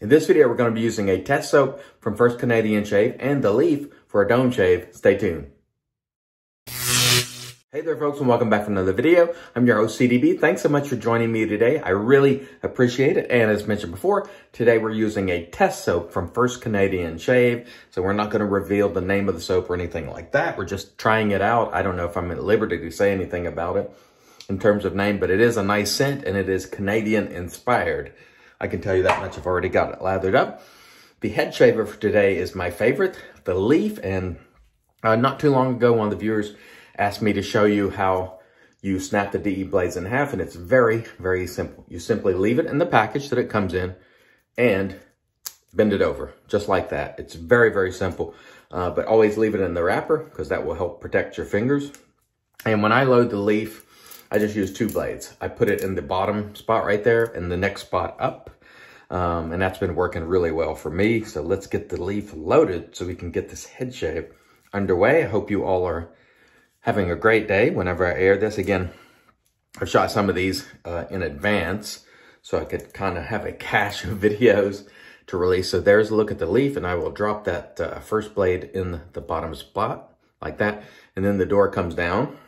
In this video, we're going to be using a test soap from First Canadian Shave and the leaf for a dome shave. Stay tuned. Hey there folks, and welcome back to another video. I'm your host CDB. Thanks so much for joining me today. I really appreciate it. And as mentioned before, today we're using a test soap from First Canadian Shave. So we're not going to reveal the name of the soap or anything like that. We're just trying it out. I don't know if I'm at liberty to say anything about it in terms of name, but it is a nice scent and it is Canadian inspired. I can tell you that much. I've already got it lathered up. The head shaver for today is my favorite, the leaf. And not too long ago, one of the viewers asked me to show you how you snap the DE blades in half, and it's very, very simple. You simply leave it in the package that it comes in and bend it over, just like that. It's very, very simple, but always leave it in the wrapper because that will help protect your fingers. And when I load the leaf, I just use 2 blades. I put it in the bottom spot right there and the next spot up, and that's been working really well for me. So let's get the leaf loaded so we can get this head shave underway. I hope you all are having a great day whenever I air this. Again, I've shot some of these in advance so I could kind of have a cache of videos to release. So there's a look at the leaf, and I will drop that first blade in the bottom spot like that. And then the door comes down.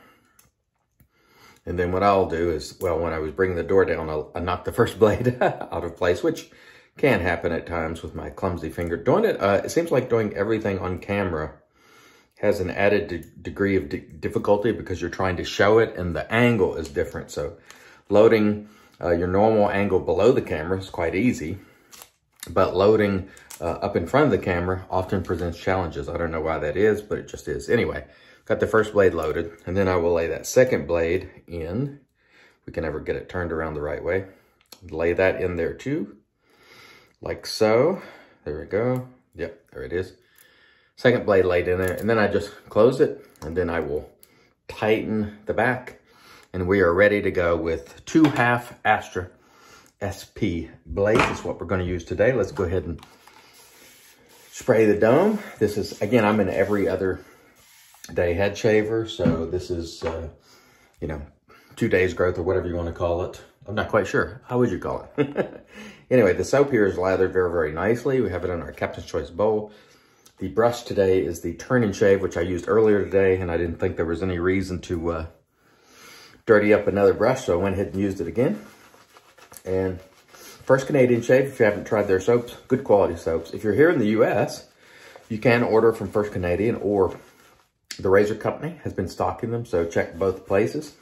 And then what I'll do is, well, when I was bringing the door down, I'll knock the first blade out of place, which can happen at times with my clumsy finger. Doing it, it seems like doing everything on camera has an added degree of difficulty because you're trying to show it and the angle is different. So loading your normal angle below the camera is quite easy, but loading up in front of the camera often presents challenges. I don't know why that is, but it just is. Anyway, got the first blade loaded, and then I will lay that second blade in. We can never get it turned around the right way. Lay that in there too, like so. There we go. Yep, there it is. Second blade laid in there, and then I just close it, and then I will tighten the back, and we are ready to go with 2 half Astra SP blades. Is what we're going to use today. Let's go ahead and spray the dome. This is, again, I'm an every other day head shaver, so this is, you know, 2 days growth or whatever you want to call it. I'm not quite sure. How would you call it? Anyway, the soap here is lathered very, very nicely. We have it in our Captain's Choice bowl. The brush today is the TurnNShave, which I used earlier today, and I didn't think there was any reason to dirty up another brush, so I went ahead and used it again. And First Canadian Shave, if you haven't tried their soaps, good quality soaps. If you're here in the US, you can order from First Canadian, or the Razor Company has been stocking them, so check both places.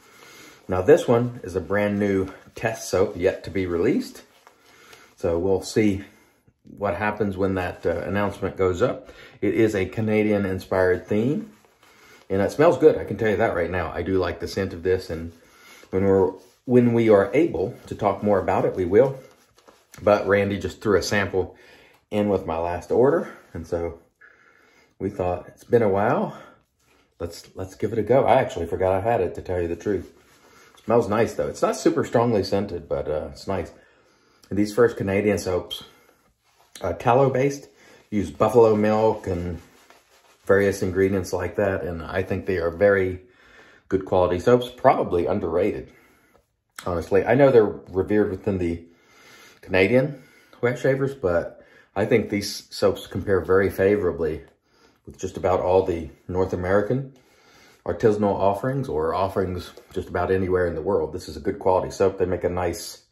Now this one is a brand new test soap yet to be released, so we'll see what happens when that announcement goes up. It is a Canadian inspired theme, and it smells good. I can tell you that right now. I do like the scent of this, and when we are able to talk more about it, we will. But Randy just threw a sample in with my last order, and so we thought, it's been a while. Let's give it a go. I actually forgot I had it, to tell you the truth. It smells nice though. It's not super strongly scented, but it's nice. And these First Canadian soaps, tallow based, use buffalo milk and various ingredients like that, and I think they are very good quality soaps, probably underrated, honestly. I know they're revered within the Canadian wet shavers, but I think these soaps compare very favorably with just about all the North American artisanal offerings, or offerings just about anywhere in the world. This is a good quality soap. They make a nice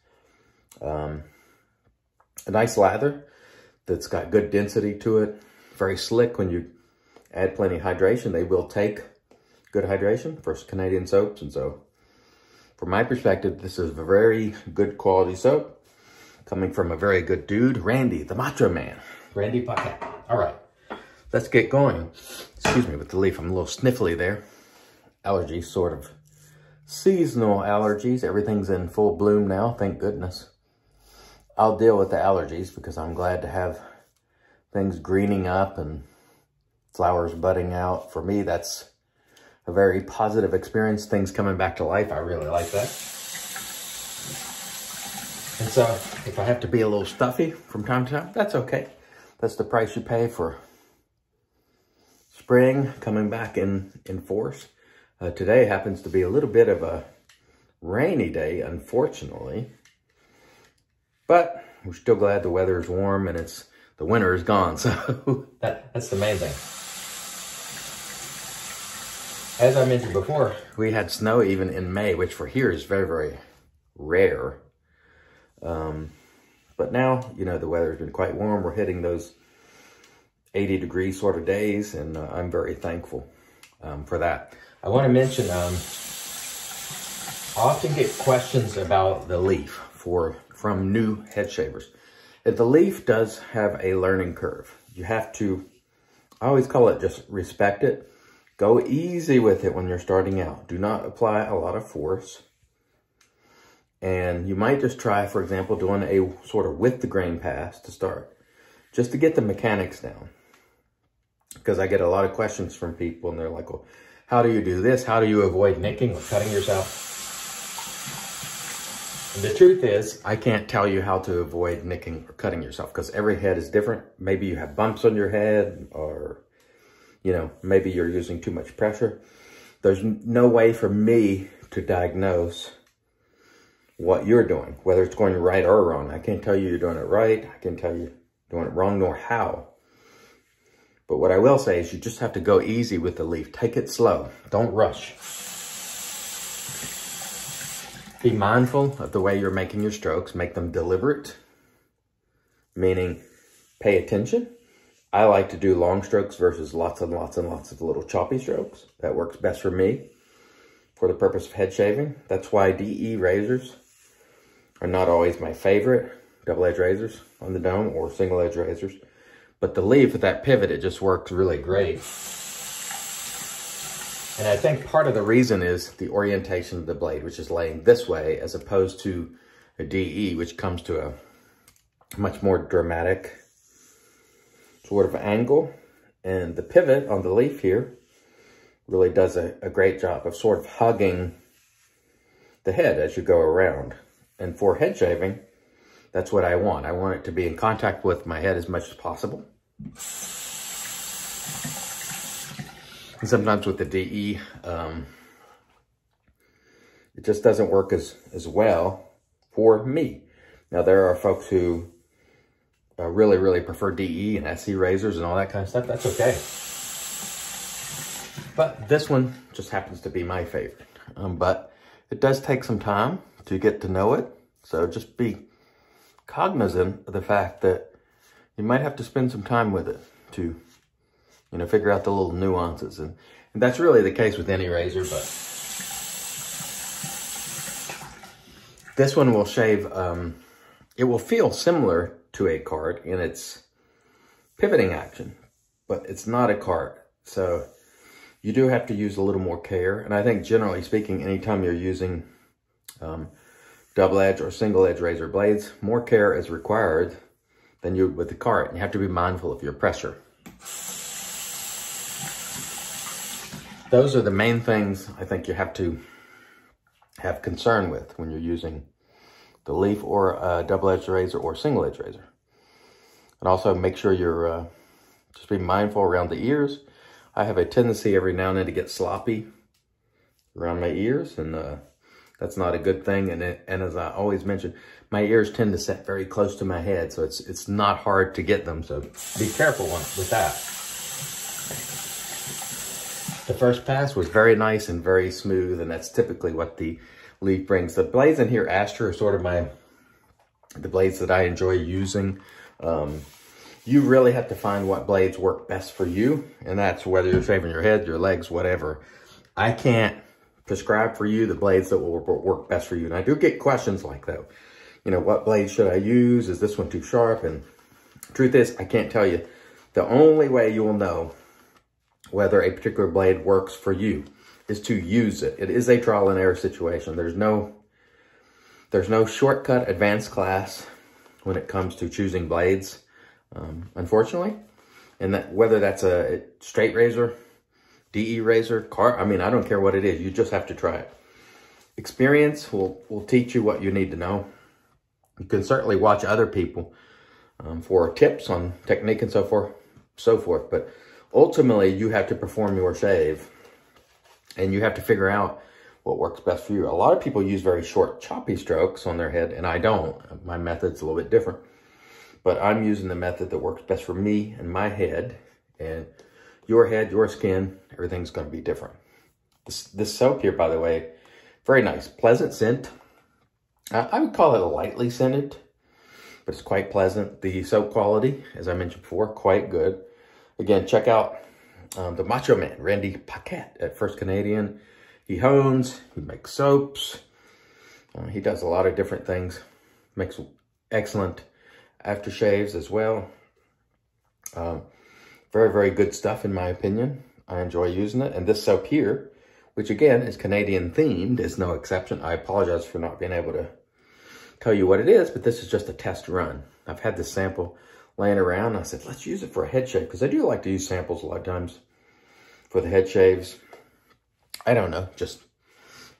lather that's got good density to it. Very slick when you add plenty of hydration. They will take good hydration, First Canadian soaps. And so from my perspective, this is a very good quality soap coming from a very good dude, Randy, the Macho Man. Randy Paquette. All right, let's get going. Excuse me with the leaf, I'm a little sniffly there. Allergies, sort of. Seasonal allergies. Everything's in full bloom now, thank goodness. I'll deal with the allergies because I'm glad to have things greening up and flowers budding out. For me, that's a very positive experience. Things coming back to life. I really like that. And so if I have to be a little stuffy from time to time, that's okay. That's the price you pay for spring coming back in force. Today happens to be a little bit of a rainy day, unfortunately. But we're still glad the weather is warm and the winter is gone. So that's the main thing. As I mentioned before, we had snow even in May, which for here is very, very rare. But now, you know, the weather's been quite warm. We're hitting those 80-degree sort of days, and I'm very thankful for that. I want to mention, I often get questions about the leaf from new head shavers. The leaf does have a learning curve. You have to, I always call it just respect it. Go easy with it when you're starting out. Do not apply a lot of force. And you might just try, for example, doing a sort of with the grain pass to start, just to get the mechanics down. Because I get a lot of questions from people and they're like, well, how do you do this? How do you avoid nicking or cutting yourself? And the truth is, I can't tell you how to avoid nicking or cutting yourself because every head is different. Maybe you have bumps on your head, or, you know, maybe you're using too much pressure. There's no way for me to diagnose what you're doing, whether it's going right or wrong. I can't tell you you're doing it right. I can't tell you doing it wrong, nor how. But what I will say is you just have to go easy with the leaf. Take it slow. Don't rush. Be mindful of the way you're making your strokes. Make them deliberate, meaning pay attention. I like to do long strokes versus lots and lots and lots of little choppy strokes. That works best for me for the purpose of head shaving. That's why DE razors are not always my favorite, double-edged razors on the dome or single-edge razors. But the leaf with that pivot, it just works really great. And I think part of the reason is the orientation of the blade, which is laying this way as opposed to a DE, which comes to a much more dramatic sort of angle. And the pivot on the leaf here really does a great job of sort of hugging the head as you go around. And for head shaving, that's what I want. I want it to be in contact with my head as much as possible. And sometimes with the DE, it just doesn't work as well for me. Now, there are folks who really, really prefer DE and SE razors and all that kind of stuff. That's okay. But this one just happens to be my favorite. But it does take some time to get to know it. So just be cognizant of the fact that you might have to spend some time with it to, you know, figure out the little nuances. And that's really the case with any razor, but this one will shave, it will feel similar to a card in its pivoting action, but it's not a card. So you do have to use a little more care. And I think generally speaking, anytime you're using double edge or single edge razor blades, more care is required than you would with the cart. You have to be mindful of your pressure. Those are the main things I think you have to have concern with when you're using the leaf or a double edge razor or single edge razor. And also make sure you're just be mindful around the ears. I have a tendency every now and then to get sloppy around my ears, and that's not a good thing. And as I always mention, my ears tend to set very close to my head, so it's not hard to get them. So be careful with that. The first pass was very nice and very smooth, and that's typically what the leaf brings. The blades in here, Astra, are sort of the blades that I enjoy using. You really have to find what blades work best for you, and that's whether you're shaving your head, your legs, whatever. I can't prescribe for you the blades that will work best for you. And I do get questions like that. You know, what blade should I use? Is this one too sharp? And the truth is, I can't tell you. The only way you will know whether a particular blade works for you is to use it. It is a trial and error situation. There's no shortcut advanced class when it comes to choosing blades, unfortunately. And that whether that's a straight razor, DE razor, I mean, I don't care what it is. You just have to try it. Experience will teach you what you need to know. You can certainly watch other people for tips on technique and so forth. But ultimately, you have to perform your shave, and you have to figure out what works best for you. A lot of people use very short, choppy strokes on their head, and I don't. My method's a little bit different. but I'm using the method that works best for me and my head, and your head, your skin, everything's going to be different. This soap here, by the way, very nice, pleasant scent. I would call it a lightly scented, but it's quite pleasant. The soap quality, as I mentioned before, quite good. Again, check out the Macho Man, Randy Paquette at First Canadian. He hones, he makes soaps. He does a lot of different things. Makes excellent aftershaves as well. Very, very good stuff in my opinion. I enjoy using it. And this soap here, which again is Canadian themed, is no exception. I apologize for not being able to tell you what it is, but this is just a test run. I've had this sample laying around. I said, let's use it for a head shave, because I do like to use samples a lot of times for the head shaves. I don't know, just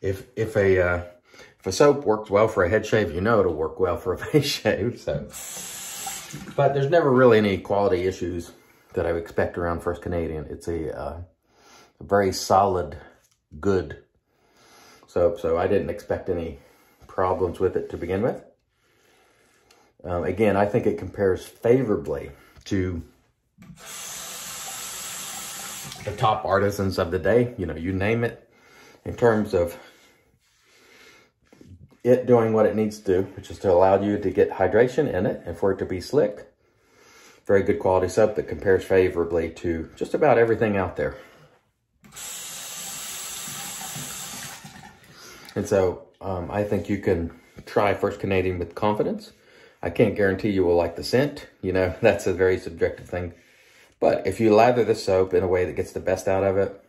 if a soap works well for a head shave, you know it'll work well for a face shave. So, but there's never really any quality issues that I would expect around First Canadian. It's a very solid, good soap, so I didn't expect any problems with it to begin with. Again, I think it compares favorably to the top artisans of the day, you know, you name it, in terms of it doing what it needs to do, which is to allow you to get hydration in it and for it to be slick. Very good quality soap that compares favorably to just about everything out there. And so I think you can try First Canadian with confidence. I can't guarantee you will like the scent. You know, that's a very subjective thing. But if you lather the soap in a way that gets the best out of it,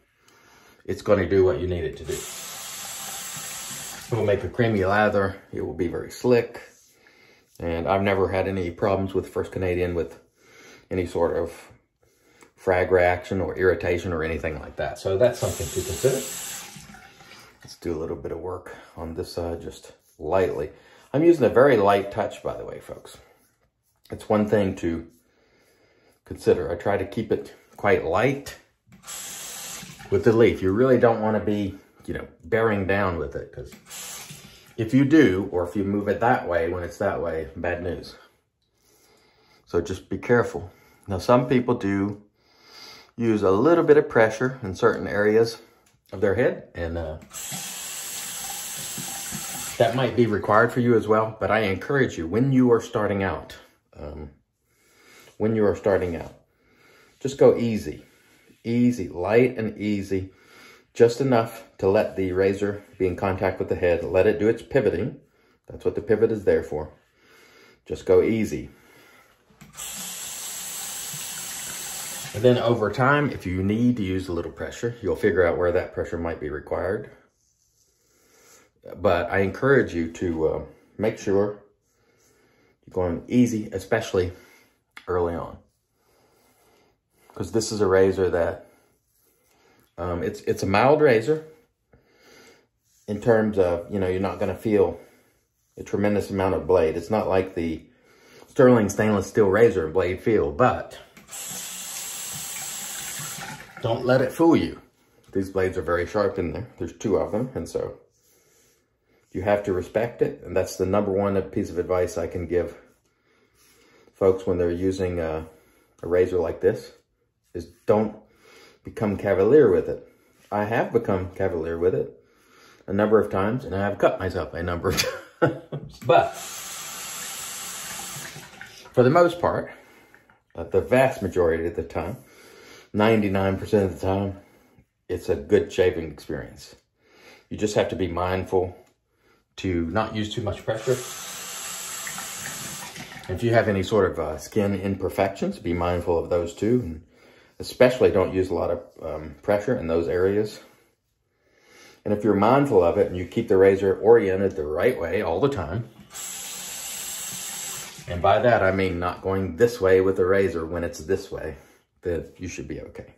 it's going to do what you need it to do. It will make a creamy lather. It will be very slick. And I've never had any problems with First Canadian with any sort of frag reaction or irritation or anything like that. So that's something to consider. Let's do a little bit of work on this side, just lightly. I'm using a very light touch, by the way, folks. It's one thing to consider. I try to keep it quite light with the leaf. You really don't want to be, you know, bearing down with it, because if you do, or if you move it that way when it's that way, bad news. So just be careful. Now, some people do use a little bit of pressure in certain areas of their head, and that might be required for you as well. But I encourage you, when you are starting out, just go easy, light and easy, just enough to let the razor be in contact with the head. Let it do its pivoting. That's what the pivot is there for. Just go easy. And then over time, if you need to use a little pressure, you'll figure out where that pressure might be required. But I encourage you to make sure you're going easy, especially early on. Because this is a razor that, it's a mild razor in terms of, you know, you're not going to feel a tremendous amount of blade. It's not like the Sterling stainless steel razor blade feel, but don't let it fool you. These blades are very sharp in there. There's two of them, and so you have to respect it. And that's the number one piece of advice I can give folks when they're using a razor like this, is don't become cavalier with it. I have become cavalier with it a number of times, and I have cut myself a number of times. But for the most part, the vast majority of the time, 99% of the time, it's a good shaving experience. You just have to be mindful to not use too much pressure. If you have any sort of skin imperfections, be mindful of those too. And especially don't use a lot of pressure in those areas. And if you're mindful of it and you keep the razor oriented the right way all the time, and by that I mean not going this way with the razor when it's this way, then you should be okay.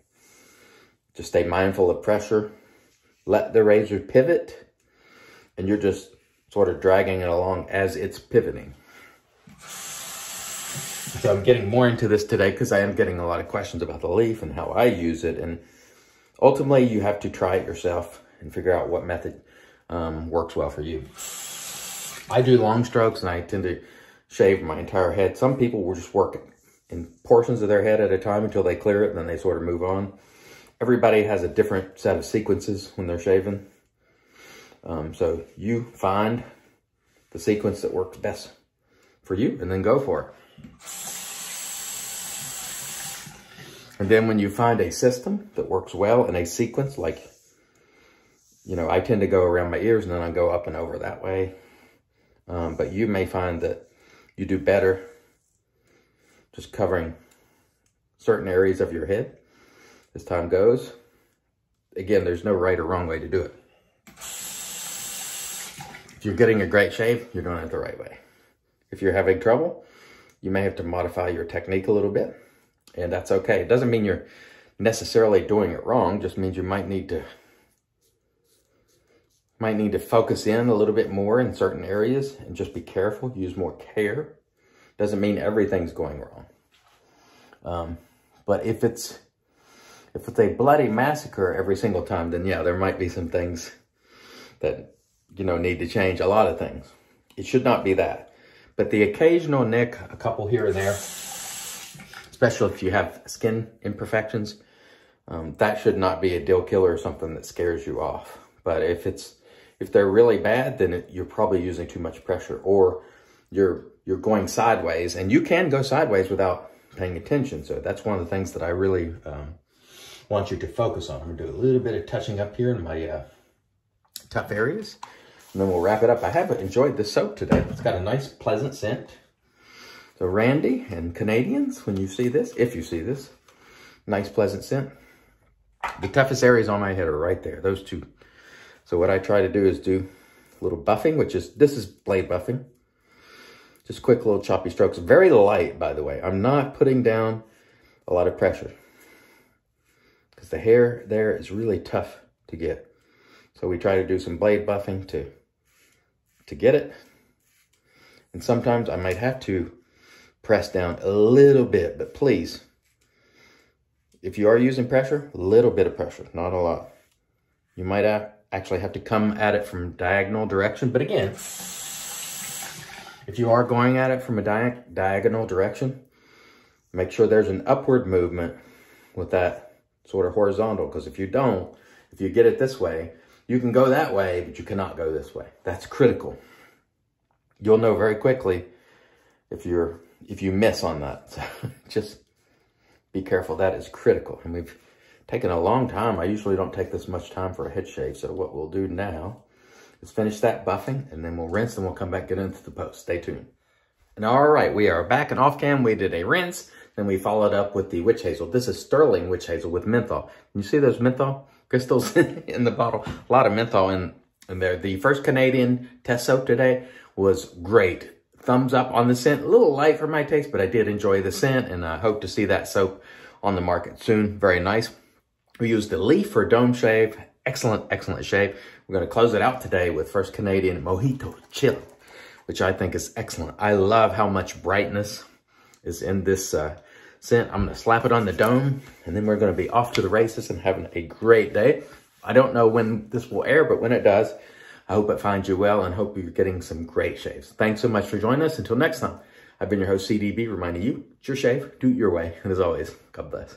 Just stay mindful of pressure. Let the razor pivot, and you're just sort of dragging it along as it's pivoting. So I'm getting more into this today because I am getting a lot of questions about the leaf and how I use it. And ultimately, you have to try it yourself and figure out what method works well for you. I do long strokes, and I tend to shave my entire head. Some people will just work in portions of their head at a time until they clear it, and then they sort of move on. Everybody has a different set of sequences when they're shaving. So you find the sequence that works best for you and then go for it. And then when you find a system that works well in a sequence, like, you know, I tend to go around my ears and then I go up and over that way. But you may find that you do better just covering certain areas of your head as time goes. Again, there's no right or wrong way to do it. If you're getting a great shave, you're doing it the right way. If you're having trouble, you may have to modify your technique a little bit, and that's okay. It doesn't mean you're necessarily doing it wrong, just means you might need to focus in a little bit more in certain areas and just be careful, use more care. Doesn't mean everything's going wrong. But if it's a bloody massacre every single time, then yeah, there might be some things that, you know, need to change. A lot of things. It should not be that. But the occasional nick, a couple here or there, especially if you have skin imperfections, that should not be a deal killer or something that scares you off. But if they're really bad, then you're probably using too much pressure, or you're going sideways, and you can go sideways without paying attention. So that's one of the things that I really want you to focus on. I'm gonna do a little bit of touching up here in my tough areas, and then we'll wrap it up. I have enjoyed this soap today. It's got a nice, pleasant scent. So Randy and Canadians, when you see this, if you see this, nice, pleasant scent. The toughest areas on my head are right there, those two. So what I try to do is do a little buffing, this is blade buffing. Just quick little choppy strokes, very light, by the way. I'm not putting down a lot of pressure because the hair there is really tough to get. So we try to do some blade buffing to get it. And sometimes I might have to press down a little bit, but please, if you are using pressure, a little bit of pressure, not a lot. You might actually have to come at it from diagonal direction. But again, if you are going at it from a diagonal direction, make sure there's an upward movement with that sort of horizontal. Because if you don't, if you get it this way, you can go that way, but you cannot go this way. That's critical. You'll know very quickly if you miss on that. So just be careful. That is critical. And we've taken a long time. I usually don't take this much time for a head shave. So what we'll do now is finish that buffing, and then we'll rinse, and we'll come back, get into the post. Stay tuned. And all right, we are back and off cam. We did a rinse, then we followed up with the witch hazel. This is sterling witch hazel with menthol. Can you see those menthol crystals in the bottle? A lot of menthol in there. The First Canadian test soap today was great. Thumbs up on the scent. A little light for my taste, but I did enjoy the scent, and I hope to see that soap on the market soon. Very nice. We used the leaf for dome shave. Excellent, excellent shave. We're going to close it out today with First Canadian Mojito Chill, which I think is excellent. I love how much brightness is in this scent. I'm going to slap it on the dome, and then we're going to be off to the races and having a great day. I don't know when this will air, but when it does, I hope it finds you well and hope you're getting some great shaves. Thanks so much for joining us. Until next time, I've been your host, CDB, reminding you, it's your shave, do it your way. And as always, God bless.